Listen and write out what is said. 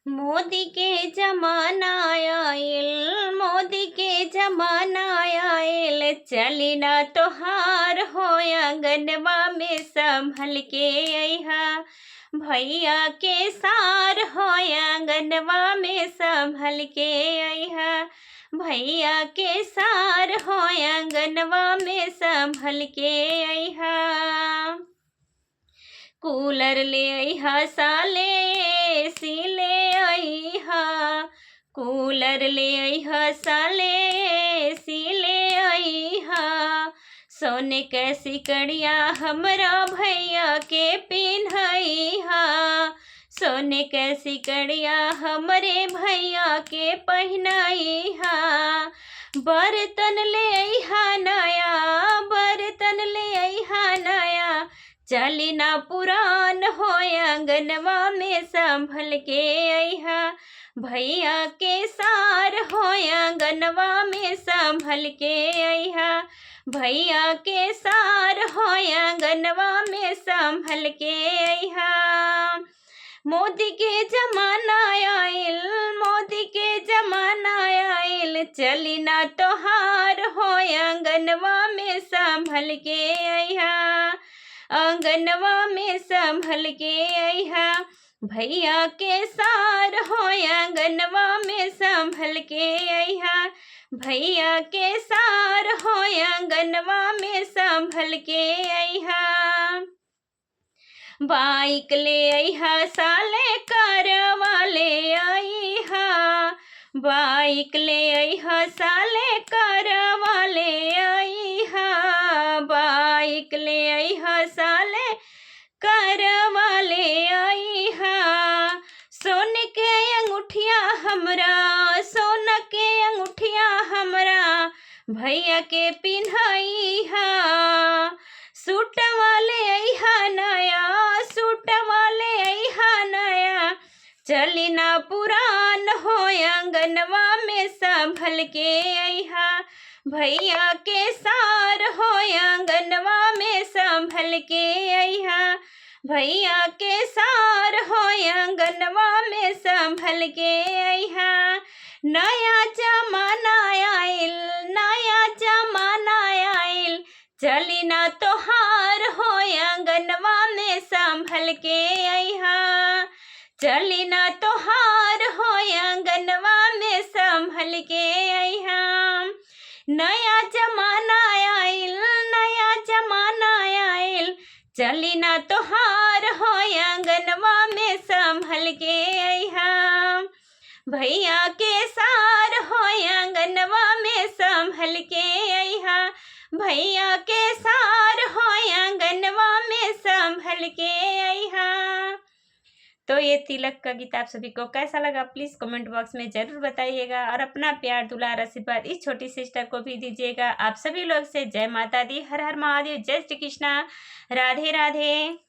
मोदी के जमाना आयल, मोदी के जमाना आयल, चली ना तोहार हो आंगनवा में संभल के अइहा। भैया के सार हो आंगनवा में संभल के अइहा। भैया के सार हो आंगनवा में संभल के अइहा। कूलर ले अइहा साले, एसी ले अइहा। कूलर ले अइहा साले, एसी ले अइहा। सोने के सिकड़िया हमरा भैया के पिन्हइहा। सोने के सिकड़िया हमरे भैया के पहिनइहा। बर्तन ले अइहा नया, बर्तन ले अइहा नया, चली ना पुरान हो आंगनवा में संभल के अइहा। भैया के सार हो आंगनवा में संभल के अइहा। भैया के सार हो आंगनवा में संभल के अइहा। मोदी के जमाना आयल, मोदी के जमाना आयल, चली ना तोहार हो आंगनवा में संभल के अइहा। आंगनवा में संभल के अइहा। भैया के सार हो आंगनवा में संभल के अइहा। भैया के सार हो आंगनवा में संभल के अइहा। बाइक ले अइहा साले, कारवा ले अइहा। बाइक ले अइहा साले, कारवा ले अइहा। बाइक ले अइहा साले, कारवा ले अइहा। सोने के अंगूठिया हमरा, सोना के अंगूठिया हमरा, भैया के पिन्हइहा। सूटवा ले अइहा नया, सूटवा ले अइहा नया, चली ना पुरान हो आंगनवा में संभल के अइहा। भैया के सार हो आंगनवा में संभल के अइहा। भैया के सार हो आंगनवा में संभल के अइहा। नया जमाना आयल, नया जमाना आयल, चली ना तोहार हो आंगनवा में संभल के अइहा। चली ना तोहार हो आंगनवा में संभल के अइहा। नया जमाना आयल, नया जमाना आयल, चली ना तोहार हो आंगनवा में संभल के अइहा। भैया के सार हो आंगनवा में संभल के अइहा। भैया के सार हो आंगनवा में संभल के अइहा। तो ये तिलक का गीत आप सभी को कैसा लगा प्लीज़ कमेंट बॉक्स में ज़रूर बताइएगा और अपना प्यार दुलार आशीर्वाद इस छोटी सिस्टर को भी दीजिएगा। आप सभी लोग से जय माता दी, हर हर महादेव, जय श्री कृष्णा, राधे राधे।